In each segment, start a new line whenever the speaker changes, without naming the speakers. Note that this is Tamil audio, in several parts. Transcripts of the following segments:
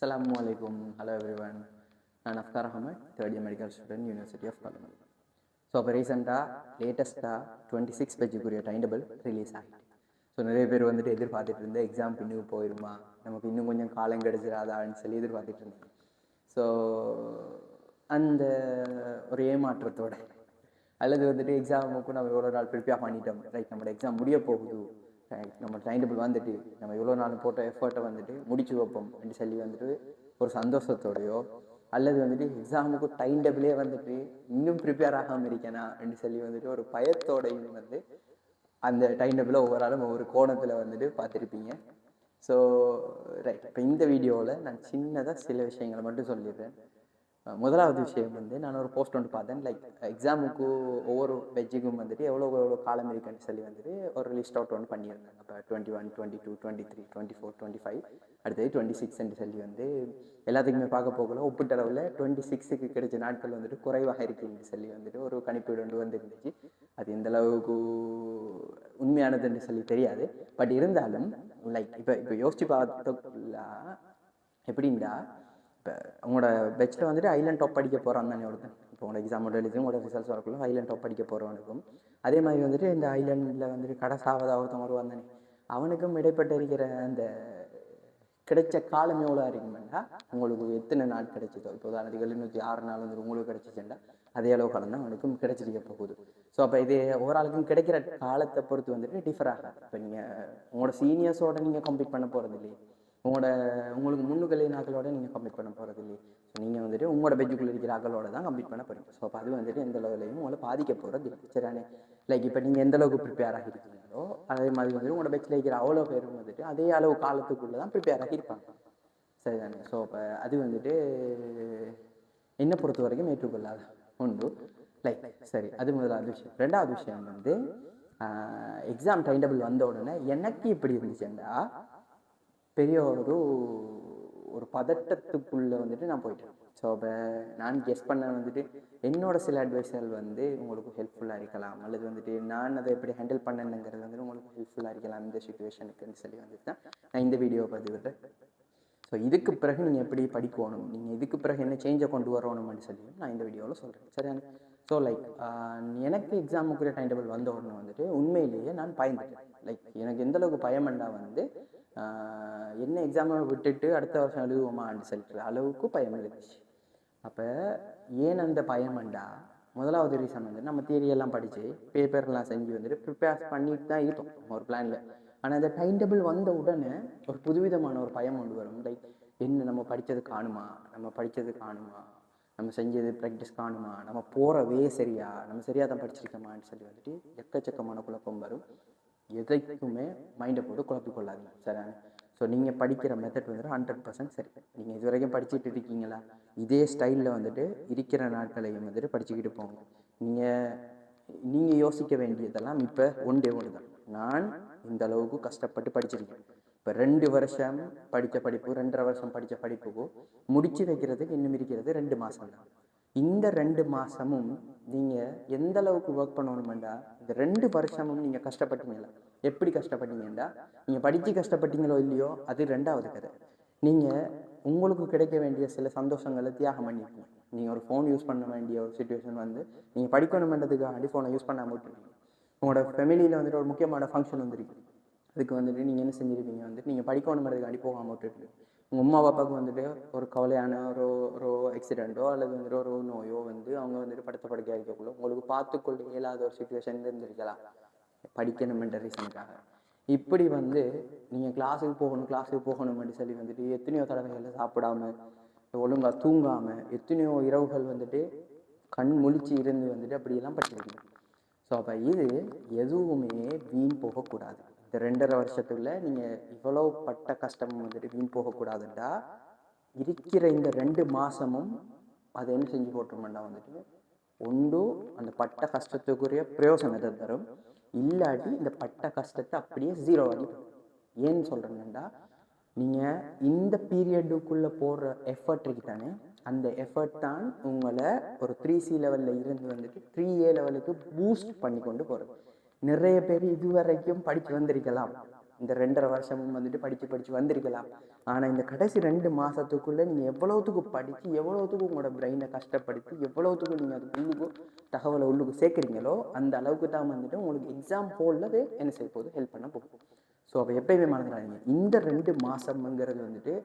Assalamualaikum. Hello everyone. நான் Afkar Ahmad, third year medical student, university of Colombo. So அப்போ லேட்டஸ்ட்டாக 26 பேஜுக்குரிய டைம் டேபிள் ரிலீஸ் ஆகிட்டு. ஸோ நிறைய பேர் வந்துட்டு எதிர்பார்த்துட்டு இருந்தேன், எக்ஸாம் இன்னும் போயிடுமா, நமக்கு இன்னும் கொஞ்சம் காலம் கிடைச்சிடாதான்னு சொல்லி எதிர்பார்த்துட்டு இருந்தேன். ஸோ அந்த ஒரு ஏமாற்றத்தோட அல்லது வந்துட்டு எக்ஸாமுக்கும் நம்ம எவ்வளோ நாள் ப்ரிப்பேர் பண்ணிட்டோம், ரைட் நம்மளோட எக்ஸாம் முடிய போகுது, நம்ம டைம் டேபிள் வந்துட்டு நம்ம எவ்வளோ நாள் போட்ட எஃபர்ட்டை வந்துட்டு முடிச்சு வைப்போம் அப்படின்னு சொல்லி வந்துட்டு ஒரு சந்தோஷத்தோடையோ அல்லது வந்துட்டு எக்ஸாமுக்கு டைம் டேபிளே வந்துட்டு இன்னும் ப்ரிப்பேர் ஆகாமல் இருக்கேனா அப்படின்னு சொல்லி வந்துட்டு ஒரு பயத்தோடையும் வந்து அந்த டைம் டேபிளை ஒவ்வொரு ஆளும் ஒவ்வொரு கோணத்தில் வந்துட்டு பார்த்துருப்பீங்க. ஸோ ரைட், இப்போ இந்த வீடியோவில் நான் சின்னதாக சில விஷயங்களை மட்டும் சொல்லிடுறேன். முதலாவது விஷயம் வந்து நான் ஒரு போஸ்ட் ஒன்று பார்த்தேன், லைக் எக்ஸாமுக்கு ஒவ்வொரு பெஜ்ஜுக்கும் வந்துட்டு எவ்வளோ காலம் இருக்குன்னு சொல்லி வந்துட்டு ஒரு லிஸ்ட் அவுட் ஒன்று பண்ணியிருந்தாங்க. அப்போ 21, 22, 23, 24, 25 அடுத்தது 26 சொல்லி வந்து எல்லாத்துக்குமே பார்க்க போகல. ஒப்பீட்டளவில் 26க்கு கிடைச்ச நாட்கள் வந்துட்டு குறைவாக இருக்குன்னு சொல்லி வந்துட்டு ஒரு கணிப்பீடு ஒன்று வந்துருந்துச்சு. அது எந்த அளவுக்கு உண்மையானதுன்னு சொல்லி தெரியாது. பட் இருந்தாலும் லைக் இப்போ யோசிச்சு பார்த்தோம்னா எப்படின்னா, இப்போ உங்களோட பெச்சில் வந்துட்டு ஐலண்ட் டாப் படிக்க போகிறான் தானே ஒருத்தன். இப்போ உங்களோட எக்ஸாமோட எழுதி உங்களோட ரிசல்ட்ஸ் வரக்குள்ள ஐலண்ட் டாப் படிக்க போகிறவனுக்கும் அதே மாதிரி வந்துட்டு இந்த ஐலண்டில் வந்துட்டு கடைசாவதாக ஒருத்தன் வருவான் தானே, அவனுக்கும் இடைப்பட்டு இருக்கிற அந்த கிடைச்ச காலம் எவ்வளோ இருக்குமெண்டா உங்களுக்கு எத்தனை நாள் கிடைச்சதோ. இப்போ உதாரணத்துக்கு 706 நாள் வந்துட்டு உங்களுக்கு கிடைச்சிச்சுண்டா அதே அளவு காலம் தான் அவனுக்கும் கிடைச்சிருக்க போகுது. ஸோ அப்போ இது ஓரளவுக்கும் கிடைக்கிற காலத்தை பொறுத்து வந்துட்டு டிஃபர் ஆகாது. இப்போ நீங்கள் உங்களோட சீனியர்ஸோட நீங்கள் கம்ப்ளீட் பண்ண போகிறது இல்லையே, உங்களுக்கு முன்னுக்கலை நாட்களோட நீங்கள் கம்ப்ளீட் பண்ண போகிறது இல்லையே. ஸோ நீங்கள் வந்துட்டு உங்களோட பெஜுக்குள்ளே இருக்கிற ஆக்களோட தான் கம்ப்ளீட் பண்ண போகிறீங்க. ஸோ அப்போ அது வந்துட்டு எந்த லெவலையும் உங்களை பாதிக்க போகிறது இல்லை. சரியானே, லைக் இப்போ நீங்கள் எந்த அளவுக்கு ப்ரிப்பேர் ஆகிருக்கீங்களோ அதே மாதிரி வந்துட்டு உங்களோட பெச்சில் இருக்கிற அவ்வளோ பேரும் வந்துட்டு அதே அளவு காலத்துக்குள்ளே தான் ப்ரிப்பேர் ஆகியிருப்பாங்க. சரிதானே. ஸோ அப்போ அது வந்துட்டு என்னை பொறுத்த வரைக்கும் ஏற்றுக்கொள்ளாத ஒன்று. லைக் சரி, அது முதலாவது விஷயம். ரெண்டாவது விஷயம் வந்து எக்ஸாம் டைம் டேபிள் வந்த உடனே எனக்கு இப்படி இருந்துச்சுண்டா பெரிய ஒரு பதட்டத்துக்குள்ளே வந்துட்டு நான் போயிட்டேன். ஸோ அப்போ நான் கெஸ் பண்ண வந்துட்டு என்னோட சில அட்வைஸ்கள் வந்து உங்களுக்கு ஹெல்ப்ஃபுல்லாக இருக்கலாம், அல்லது வந்துட்டு நான் அதை எப்படி ஹேண்டில் பண்ணணுங்கிறது வந்துட்டு உங்களுக்கு ஹெல்ப்ஃபுல்லாக இருக்கலாம் இந்த சுச்சுவேஷனுக்குன்னு சொல்லி வந்துட்டு தான் நான் இந்த வீடியோவை பதிவிடுறேன். ஸோ இதுக்கு பிறகு நீங்கள் எப்படி படிக்கணும், நீங்கள் இதுக்கு பிறகு என்ன சேஞ்சை கொண்டு வரணும்னு சொல்லி நான் இந்த வீடியோவில் சொல்கிறேன். சரியான. ஸோ லைக் எனக்கு எக்ஸாமுக்குரிய டைம் டேபிள் வந்த உடனே வந்துட்டு உண்மையிலேயே நான் பயந்துட்டேன். லைக் எனக்கு எந்தளவுக்கு பயமண்டா வந்து என்ன எக்ஸாமை விட்டுட்டு அடுத்த வருஷம் எழுதுவோமான்னு சொல்லிட்டு அளவுக்கு பயம் இருந்துச்சு. அப்போ ஏன் அந்த பயமண்டா, முதலாவது ரீசன் வந்து நம்ம தியரியெல்லாம் படித்து பேப்பர்லாம் செஞ்சு வந்துட்டு ப்ரிப்பேர் பண்ணிட்டு தான் இருக்கோம் ஒரு பிளானில். ஆனால் அந்த டைம் டேபிள் வந்த உடனே ஒரு புதுவிதமான ஒரு பயம் கொண்டு வரும். லைக் என்ன நம்ம படித்தது காணுமா, நம்ம செஞ்சது ப்ராக்டிஸ் காணுமா, நம்ம போகிற வே சரியா, நம்ம சரியாக தான் படிச்சிருக்கோமான்னு சொல்லி வந்துட்டு எக்கச்சக்கமான குழப்பம் வரும். எதைக்குமே மைண்டை போட்டு குழப்பி கொள்ளாதீங்க. சரியான. ஸோ நீங்கள் படிக்கிற மெத்தட் வந்துட்டு 100% சரி. நீங்கள் இது வரைக்கும் படிச்சுட்டு இருக்கீங்களா, இதே ஸ்டைலில் வந்துட்டு இருக்கிற நாட்களையும் வந்துட்டு படிச்சுக்கிட்டு போங்க. நீங்கள் யோசிக்க வேண்டியதெல்லாம் இப்போ ஒன்று தான், நான் இந்த அளவுக்கு கஷ்டப்பட்டு படிச்சிருக்கேன். இப்போ 2 வருஷம் படித்த படிப்பு 2.5 வருஷம் படித்த படிப்புக்கு முடிச்சு வைக்கிறதுக்கு இன்னும் இருக்கிறது 2 மாதம் தான். இந்த 2 மாதமும் நீங்கள் எந்த அளவுக்கு ஒர்க் பண்ணணுமெண்டா, இந்த 2 வருஷமும் நீங்கள் கஷ்டப்பட்டீங்களா, எப்படி கஷ்டப்பட்டீங்கண்டா, நீங்கள் படித்து கஷ்டப்பட்டீங்களோ இல்லையோ அது ரெண்டாவது கதை. நீங்கள் உங்களுக்கு கிடைக்க வேண்டிய சில சந்தோஷங்களை தியாகம் பண்ணிருக்கீங்க. நீங்கள் ஒரு ஃபோன் யூஸ் பண்ண வேண்டிய ஒரு சுச்சுவேஷன் வந்து நீங்கள் படிக்கணுமென்றதுக்காக ஃபோனை யூஸ் பண்ணாமல் விட்டுருக்கீங்க. உங்களோட ஃபேமிலியில் வந்துட்டு ஒரு முக்கியமான ஃபங்க்ஷன் வந்துருக்கு, அதுக்கு வந்துட்டு நீங்கள் என்ன செஞ்சுருப்பீங்க, வந்துட்டு நீங்கள் படிக்கணுமென்றதுக்காண்டி போகாமல் விட்டுட்டு உங்கள் அம்மா அப்பாவுக்கு வந்துட்டு ஒரு கவலையான ஒரு ஆக்சிடெண்ட்டோ அல்லது வந்துட்டு ஒரு நோயோ வந்து அவங்க வந்துட்டு படுக்கையாக இருக்கக்குள்ள உங்களுக்கு பார்த்துக்கொள்ள இயலாத ஒரு சுச்சுவேஷன் இருந்திருக்கலாம் படிக்கணுமென்ற ரீசனுக்காக. இப்படி வந்து நீங்கள் கிளாஸுக்கு போகணும்னு சொல்லி வந்துட்டு எத்தனையோ தடவைகளில் சாப்பிடாம ஒழுங்காக தூங்காமல் எத்தனையோ இரவுகள் வந்துட்டு கண் முழிச்சு இருந்து வந்துட்டு அப்படியெல்லாம் படிச்சிருக்கீங்க. ஸோ அப்போ இது எதுவுமே வீண் போகக்கூடாது. இந்த 2.5 வருஷத்துக்குள்ள நீங்கள் இவ்வளோ பட்ட கஷ்டம் வந்துட்டு வீண் போகக்கூடாதுண்டா இருக்கிற இந்த 2 மாதமும் அதை என்ன செஞ்சு போட்டோம்னா வந்துட்டு ஒன்று அந்த பட்ட கஷ்டத்துக்குரிய பிரயோசனத்தை தரும், இல்லாட்டி இந்த பட்ட கஷ்டத்தை அப்படியே 0 ஆகி. ஏன்னு சொல்கிறேன்னா, நீங்கள் இந்த பீரியடுக்குள்ளே போடுற எஃபர்ட் இருக்கு தானே, அந்த எஃபர்ட் தான் உங்களை ஒரு 3C லெவலில் இருந்து வந்துட்டு 3A லெவலுக்கு பூஸ்ட் பண்ணி கொண்டு போகிறது. நிறைய பேர் இதுவரைக்கும் படித்து வந்திருக்கலாம், இந்த 2.5 வருஷமும் வந்துட்டு படித்து வந்திருக்கலாம். ஆனால் இந்த கடைசி 2 மாதத்துக்குள்ளே நீங்கள் எவ்வளோத்துக்கு படித்து எவ்வளோத்துக்கு உங்களோட பிரெயினை கஷ்டப்படுத்தி எவ்வளோத்துக்கு நீங்கள் அது தகவலை உள்ளுக்கு சேர்க்குறீங்களோ அந்த அளவுக்கு தான் வந்துட்டு உங்களுக்கு எக்ஸாம் ஹோலில் அது என்ன செய்ய போகுது, ஹெல்ப் பண்ண போகும். ஸோ அப்போ எப்பயுமே மறந்துடாதீங்க, இந்த 2 மாதம்ங்கிறது வந்துட்டு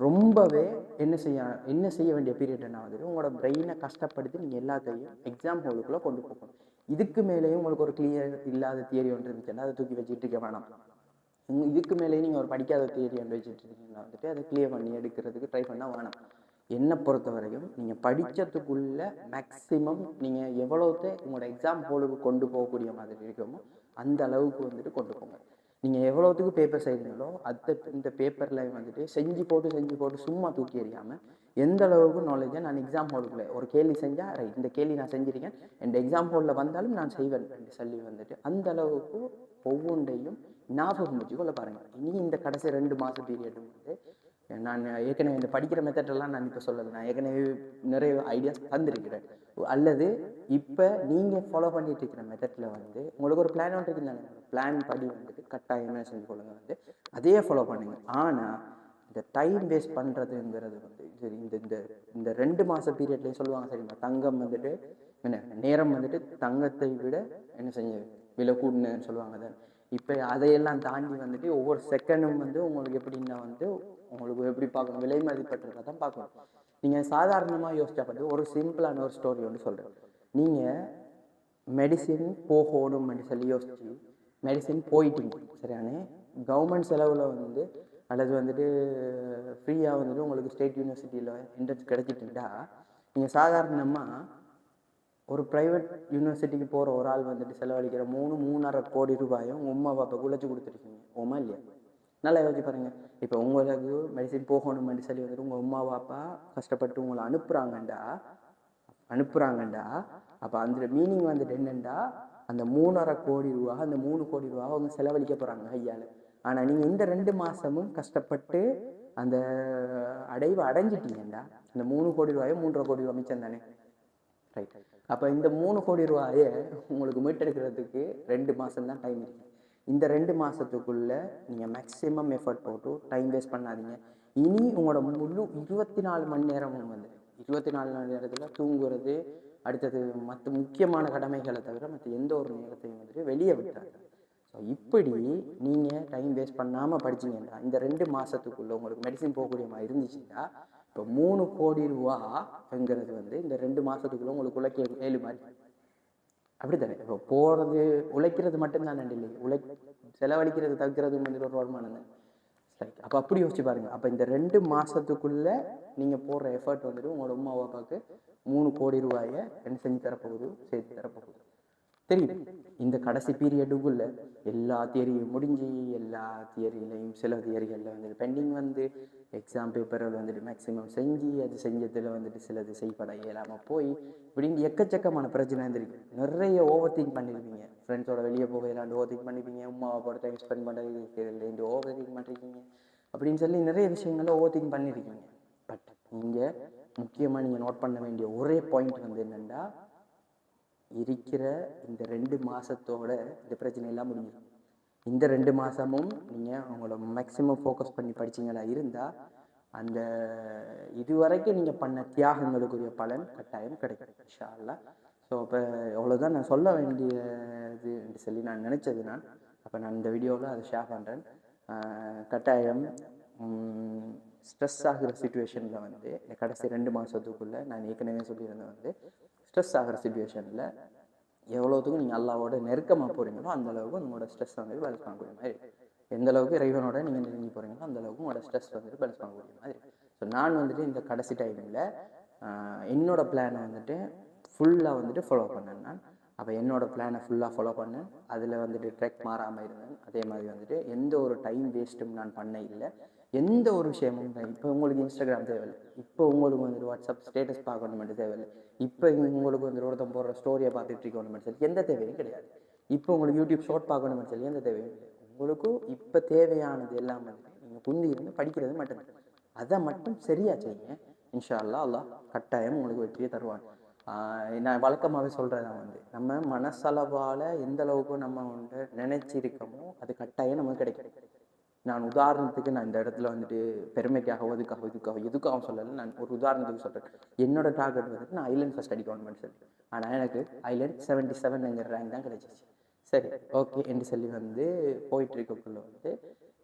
ரொம்பவே என்ன செய்ய வேண்டிய பீரியட்னா வந்துட்டு உங்களோட பிரெயினை கஷ்டப்படுத்தி நீங்கள் எல்லாத்தையும் எக்ஸாம் ஹோலுக்குள்ளே கொண்டு போகணும். இதுக்கு மேலேயும் உங்களுக்கு ஒரு கிளியர் இல்லாத தியரி ஒன்று இருந்துச்சுன்னா அதை தூக்கி வச்சுட்டு இருக்க வேணாம். இதுக்கு மேலேயும் நீங்கள் ஒரு படிக்காத தியரி ஒன்று வச்சுட்டு இருக்கீங்கன்னா வந்துட்டு அதை கிளியர் பண்ணி எடுக்கிறதுக்கு ட்ரை பண்ணால் வேணாம். என்னை பொறுத்த வரைக்கும் நீங்கள் படித்ததுக்குள்ள மேக்ஸிமம் நீங்கள் எவ்வளோத்தை உங்களோட எக்ஸாம் ஹோலுக்கு கொண்டு போகக்கூடிய மாதிரி இருக்குமோ அந்த அளவுக்கு வந்துட்டு கொண்டு போங்க. நீங்கள் எவ்வளோத்துக்கு பேப்பர் செய்கிறீங்களோ இந்த பேப்பரில் வந்துட்டு செஞ்சு போட்டு சும்மா தூக்கி எறியாமல் எந்த அளவுக்கு நாலேஜை நான் எக்ஸாம் ஹாலுக்குள்ளே ஒரு கேள்வி செஞ்சால் ரைட் இந்த கேள்வி நான் செஞ்சிருக்கேன், என் எக்ஸாம் ஹாலில் வந்தாலும் நான் செய்வேன் என்று சொல்லி வந்துட்டு அந்த அளவுக்கு ஒவ்வொன்றையும் ஞாபகம் வச்சுக்கொள்ள பாருங்கள். இனி இந்த கடைசி 2 மாத பீரியடும் வந்து நான் ஏற்கனவே இந்த படிக்கிற மெத்தடெல்லாம் நான் இப்போ சொல்லலை, நான் ஏற்கனவே நிறைய ஐடியாஸ் தந்திருக்கிறேன். அல்லது இப்போ நீங்கள் ஃபாலோ பண்ணிட்டு இருக்கிற மெத்தடில் வந்து உங்களுக்கு ஒரு பிளான் ஒன்று இருக்குதானே, பிளான் படி வந்துட்டு கட்டாயமாக செஞ்சு கொள்ளுங்க, வந்து அதையே ஃபாலோ பண்ணுங்க. ஆனால் இந்த டைம் வேஸ்ட் பண்ணுறதுங்கிறது வந்து இந்த இந்த இந்த 2 மாத பீரியட்லேயும் சொல்லுவாங்க சரிங்களா, தங்கம் வந்துட்டு என்ன நேரம் வந்துட்டு தங்கத்தை விட என்ன செஞ்ச விலை கூடுன்னு சொல்லுவாங்க தான். இப்போ அதையெல்லாம் தாண்டி வந்துட்டு ஒவ்வொரு செகண்டும் வந்து உங்களுக்கு எப்படின்னா வந்து உங்களுக்கு எப்படி பார்க்கணும், விலை மதிப்பற்றதை தான் பார்க்கணும். நீங்கள் சாதாரணமாக யோசிச்சா பார்த்து ஒரு சிம்பிளான ஒரு ஸ்டோரி ஒன்று சொல்கிறேன். நீங்கள் மெடிசின் போகணும்னு சொல்லி யோசிச்சு மெடிசின் போயிட்டீங்க சரியானே, கவர்மெண்ட் செலவில் வந்து அல்லது வந்துட்டு ஃப்ரீயாக வந்துட்டு உங்களுக்கு ஸ்டேட் யூனிவர்சிட்டியில் என்ட்ரன்ஸ் கிடைச்சிட்டுண்டா நீங்கள் சாதாரணமாக ஒரு ப்ரைவேட் யூனிவர்சிட்டிக்கு போகிற ஒரு ஆள் வந்துட்டு செலவழிக்கிற 3.5 கோடி ரூபாயும் உங்கள் அம்மா அப்பா குழைச்சி கொடுத்துருக்கீங்க, உமா இல்லையா? நல்லா யோசிச்சு பாருங்கள். இப்போ உங்களுக்கு மெடிசின் போகணும்னு சொல்லி வந்துட்டு உங்கள் அம்மா அப்பா கஷ்டப்பட்டு உங்களை அனுப்புகிறாங்கண்டா அப்போ அந்த மீனிங் வந்துட்டு என்னென்னா அந்த 3.5 கோடி ரூபா அந்த 3 கோடி ரூபா அவங்க செலவழிக்க போகிறாங்க ஐயால். ஆனால் நீங்கள் இந்த 2 மாதமும் கஷ்டப்பட்டு அந்த அடைவை அடைஞ்சிட்டீங்கண்டா அந்த 3 கோடி ரூபாயும் 3.5 கோடி ரூபா மிச்சம் தானே, ரைட்? அப்போ இந்த 3 கோடி ரூபாயை உங்களுக்கு மீட்டெடுக்கிறதுக்கு 2 மாதம் தான் டைம் இருக்குது. இந்த 2 மாதத்துக்குள்ளே நீங்கள் மேக்ஸிமம் எஃபர்ட் போட்டு டைம் வேஸ்ட் பண்ணாதீங்க. இனி உங்களோட முழு 24 மணி நேரமும் வந்து 24 மணி நேரத்தில் தூங்குறது அடுத்தது மற்ற முக்கியமான கடமைகளை தவிர மற்ற எந்த ஒரு நேரத்தையும் வந்துட்டு வெளியே விட்டாங்க. ஸோ இப்படி நீங்கள் டைம் வேஸ்ட் பண்ணாமல் படிச்சிங்கன்னா இந்த 2 மாதத்துக்குள்ளே உங்களுக்கு மெடிசின் போகக்கூடிய மாதிரி இருந்துச்சுன்னா இப்போ 3 கோடி ரூபாங்கிறது வந்து இந்த 2 மாதத்துக்குள்ளே உங்களுக்கு உழைக்க 7 மாதிரி அப்படித்தானே. இப்போ போகிறது உழைக்கிறது மட்டும்தான் இல்லை, செலவழிக்கிறது தவிர்க்கிறது வந்துட்டு ஒரு வருமானம் தான். ரைட், அப்போ அப்படி யோசிச்சு பாருங்கள். அப்போ இந்த 2 மாதத்துக்குள்ளே நீங்கள் போடுற எஃபர்ட் வந்துட்டு உங்களோட அம்மா அப்பாவுக்கு 3 கோடி ரூபாயை என்ன செஞ்சு தரப்போகுது, சேர்த்து தரப்போகுது. தெரியுது. இந்த கடைசி பீரியடுக்குள்ள எல்லா தியரியும் முடிஞ்சு எல்லா தியரியிலையும் சில தியரிகளில் வந்துட்டு பெண்டிங் வந்து எக்ஸாம் பேப்பரில் வந்துட்டு மேக்ஸிமம் செஞ்சு அது செஞ்சதில் வந்துட்டு சிலது செய்யப்பட இயலாமல் போய் இப்படின்னு எக்கச்சக்கமான பிரச்சனை இருந்திருக்கு. நிறைய ஓவர் திங்க் பண்ணியிருப்பீங்க, ஃப்ரெண்ட்ஸோட வெளியே போக இல்லாண்டு ஓவர் திங்க் பண்ணியிருப்பீங்க, அம்மா அப்பாவோட டைம் ஸ்பெண்ட் பண்ணுறது ஓவர் திங்க் பண்ணியிருக்கீங்க அப்படின்னு சொல்லி நிறைய விஷயங்களை ஓவர் திங்க் பண்ணியிருக்கீங்க. பட் நீங்கள் முக்கியமாக நீங்கள் நோட் பண்ண வேண்டிய ஒரே பாயிண்ட் வந்து என்னென்னா இருக்கிற இந்த 2 மாதத்தோட இந்த பிரச்சனை எல்லாம் முடிஞ்சிடும். இந்த 2 மாதமும் நீங்கள் உங்களோட மேக்ஸிமம் ஃபோக்கஸ் பண்ணி படிச்சிங்களா இருந்தால் அந்த இதுவரைக்கும் நீங்கள் பண்ண தியாகங்களுக்குரிய பலன் கட்டாயம் கிடைக்கும் இன்ஷா அல்லாஹ். ஸோ இப்போ அவ்வளோதான் நான் சொல்ல வேண்டியது என்று சொல்லி நான் நினச்சது. அப்போ நான் இந்த வீடியோவில் அதை ஷேர் பண்ணுறேன். கட்டாயம் ஸ்ட்ரெஸ் ஆகிற சுச்சுவேஷனில் வந்து இந்த கடைசி 2 மாதத்துக்குள்ளே நான் ஏற்கனவே சொல்லியிருந்தேன் வந்து ஸ்ட்ரெஸ் ஆகிற சுச்சுவேஷனில் எவ்வளோத்துக்கும் நீங்கள் அல்லாவோட நெருக்கமாக போகிறீங்களோ அந்தளவுக்கு உங்களோட ஸ்ட்ரெஸ் வந்துட்டு பேலன்ஸ் பண்ணக்கூடிய மாதிரி, எந்த அளவுக்கு இறைவனோட நீங்கள் நெருங்கி போகிறீங்களோ அந்தளவுக்கு உங்களோட ஸ்ட்ரெஸ் வந்துட்டு பேலன்ஸ் பண்ணக்கூடிய மாதிரி. ஸோ நான் வந்துட்டு இந்த கடைசி டைமில் என்னோட பிளானை வந்துட்டு ஃபுல்லாக வந்துட்டு ஃபாலோ பண்ணேன். நான் அப்போ என்னோடய பிளானை ஃபுல்லாக ஃபாலோ பண்ணேன். அதில் வந்துட்டு ட்ரெக் மாறாமல் இருந்தேன். அதே மாதிரி வந்துட்டு எந்த ஒரு டைம் வேஸ்ட்டும் நான் பண்ண இல்லை. எந்த ஒரு விஷயமும் இப்போ உங்களுக்கு இன்ஸ்டாகிராம் தேவையில்லை, இப்போ உங்களுக்கு வந்துட்டு வாட்ஸ்அப் ஸ்டேட்டஸ் பார்க்கணுமெண்டு தேவையில்லை, இப்போ உங்களுக்கு வந்து ஒருத்தம் போடுற ஸ்டோரியை பார்த்துட்டு இருக்கணும்னு சொல்லி எந்த தேவையும் கிடையாது. இப்போ உங்களுக்கு யூடியூப் ஷார்ட் பார்க்கணும்னு சொல்லி எந்த தேவையும் கிடையாது. உங்களுக்கு இப்போ தேவையானது எல்லாம் வந்து நீங்கள் குந்தி இருந்து படிக்கிறது மட்டும்தான். அதை மட்டும் சரியாக செய்யுங்க. இன்ஷா அல்லாஹ் அல்லாஹ் கட்டாயம் உங்களுக்கு வெற்றியை தருவான். நான் வழக்கமாகவே சொல்கிறதான் வந்து நம்ம மனசளவால் எந்த அளவுக்கு நம்ம வந்து நினைச்சிருக்கோமோ அது கட்டாயம் நமக்கு கிடைக்கும். நான் உதாரணத்துக்கு நான் இந்த இடத்துல வந்துட்டு பெருமைக்காகவோ எதுக்காகவும் சொல்லலை. நான் ஒரு உதாரணத்துக்கு சொல்கிறேன். என்னோட டார்கெட் வந்துட்டு நான் ஐலண்ட் ஃபர்ஸ்ட் அடிக்கணும்னு சொல்லி. ஆனால் எனக்கு ஐலண்ட் 77 ரேங்க் தான் கிடைச்சிச்சு. சரி, ஓகே என்று சொல்லி வந்து போயிட்டு இருக்கக்குள்ள வந்து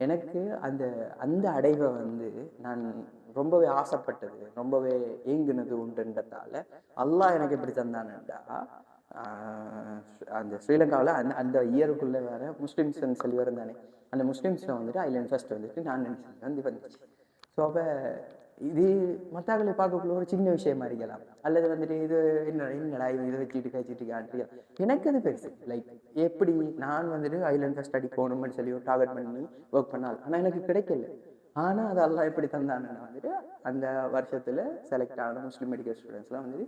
எனக்கு அந்த அந்த அடைவை வந்து நான் ரொம்பவே ஆசைப்பட்டது, ரொம்பவே ஏங்குனது உண்டுன்றதால அல்லாஹ் எனக்கு எப்படி தந்தானேண்டா, அந்த ஸ்ரீலங்காவில் அந்த அந்த இயருக்குள்ளே வேற முஸ்லீம்ஸ்ன்னு சொல்லி இருந்தானே, அந்த முஸ்லீம்ஸில் வந்துட்டு ஐலண்ட் ஃபர்ஸ்ட் வந்துட்டு நான் நினச்சேன் வந்து வந்துச்சு. ஸோ அப்போ இது மற்றவர்களை பார்க்கக்குள்ள ஒரு சின்ன விஷயமா இருக்கலாம், அல்லது வந்துட்டு இது என்னடா இதை வச்சுட்டு கழிச்சிட்டு காட்டுறியா, எனக்கு அது பெருசு. லைக் எப்படி நான் வந்துட்டு ஐலண்ட் ஃபர்ஸ்ட் அடிக்கணும்னு சொல்லி ஒரு டார்கெட் பண்ணி ஒர்க் பண்ணால், ஆனால் எனக்கு கிடைக்கல. ஆனால் அது எல்லாம் எப்படி தந்தானுன்னா வந்துட்டு அந்த வருஷத்தில் செலக்ட் ஆன முஸ்லீம் மெடிக்கல் ஸ்டூடெண்ட்ஸ்லாம் வந்துட்டு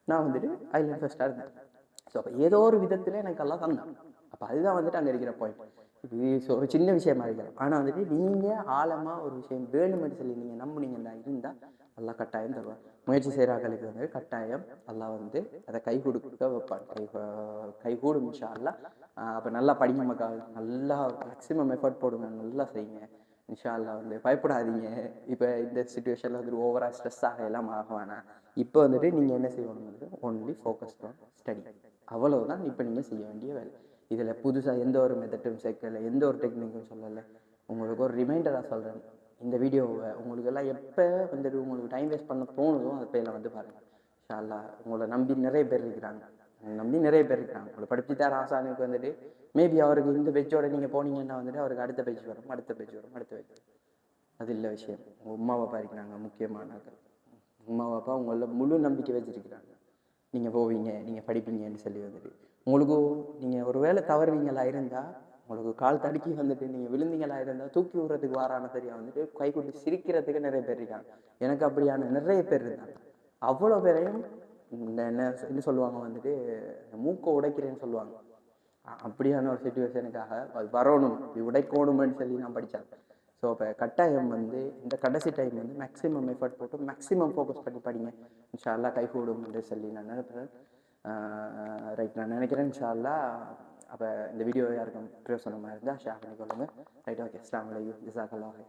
நான் வந்துட்டு ஐலண்ட் ஃபர்ஸ்டாக இருந்தேன். ஸோ அப்போ ஏதோ ஒரு விதத்தில் எனக்கு எல்லாம் தந்தான். அப்போ அதுதான் வந்துட்டு அங்கே இருக்கிற பாயிண்ட். இது ஒரு சின்ன விஷயமா இருக்கலாம், ஆனால் வந்துட்டு நீங்கள் ஆழமாக ஒரு விஷயம் வேணுமென்னு சொல்லி நீங்கள் நம்புனீங்கன்னா இருந்தால் எல்லாம் கட்டாயம் தருவார். முயற்சி செய்கிறார்களுக்கு வந்து கட்டாயம் எல்லாம் வந்து அதை கை கொடுக்க வைப்பான். கைகூடும் இன்ஷா அல்லாஹ். அப்போ நல்லா படிங்க மக்கள், நல்லா மேக்ஸிமம் எஃபர்ட் போடுங்க, நல்லா செய்யுங்க இன்ஷா அல்லாஹ். வந்து பயப்படாதீங்க. இப்போ இந்த சுச்சுவேஷனில் வந்துட்டு ஓவராக ஸ்ட்ரெஸ் எல்லாம் ஆக வேணாம். இப்போ வந்துட்டு நீங்கள் என்ன செய்யணும் வந்து ஒன்லி ஃபோக்கஸ்ட் ஆன் ஸ்டடி, அவ்வளவுதான் இப்போ நீங்கள் செய்ய வேண்டிய வேலை. இதில் புதுசாக எந்த ஒரு மெத்தட்டும் சேர்க்கலை, எந்த ஒரு டெக்னிக்கும் சொல்லலை. உங்களுக்கு ஒரு ரிமைண்டராக சொல்கிறேன், இந்த வீடியோவை உங்களுக்கு எல்லாம் எப்போ வந்துட்டு உங்களுக்கு டைம் வேஸ்ட் பண்ண தோணுதோ அதை பேரில் வந்து பாருங்கள் இன்ஷா அல்லாஹ். உங்களை நம்பி நிறைய பேர் இருக்கிறாங்க, உங்களை படிச்சு தர ஆசானுக்கு வந்துட்டு மேபி அவருக்கு இந்த பேச்சோட நீங்கள் போனீங்கன்னா வந்துட்டு அவருக்கு அடுத்த பேச்சு வரும், அடுத்த பேச்சு வரும், அடுத்த பேச்சு வரும். அது இல்லை விஷயம். உங்கள் உமா பாப்பா இருக்கிறாங்க, முக்கியமானாக்கள். உமா பாப்பா உங்கள முழு நம்பிக்கை வச்சிருக்கிறாங்க, நீங்கள் போவீங்க, நீங்கள் படிப்பீங்கன்னு சொல்லி வந்துட்டு. உங்களுக்கு நீங்கள் ஒரு வேளை தவறுவீங்களா இருந்தால், உங்களுக்கு கால் தடுக்கி வந்துட்டு நீங்கள் விழுந்தீங்களா இருந்தால் தூக்கி விடுறதுக்கு வாரான சரியாக வந்துட்டு கை கொண்டு சிரிக்கிறதுக்கு நிறைய பேர் இருக்காங்க. எனக்கு அப்படியான நிறைய பேர் இருக்காங்க. அவ்வளோ பேரையும் இந்த என்ன சொல்லுவாங்க வந்துட்டு மூக்கை உடைக்கிறேன்னு சொல்லுவாங்க. அப்படியான ஒரு சுச்சுவேஷனுக்காக அது வரணும், உடைக்கணும்னு சொல்லி நான் படித்தேன். ஸோ அப்போ கட்டாயம் வந்து இந்த கடைசி டைம் வந்து மேக்ஸிமம் எஃபர்ட் போட்டு மேக்ஸிமம் ஃபோக்கஸ் பண்ணி படிங்க இன்ஷா அல்லாஹ். கைகூடும் என்று சொல்லி நான் நினைக்கிறேன். ரைட், நான் நினைக்கிறேன் இன்ஷா அல்லாஹ். அப்போ இந்த வீடியோ யாருக்கும் பிரயோசனமாக இருந்தால் ஷேர் பண்ணிக்கொள்ளுங்க. Right, okay. அஸ்ஸலாமு அலைக்கும், ஜஸாக்கல்லாஹ்.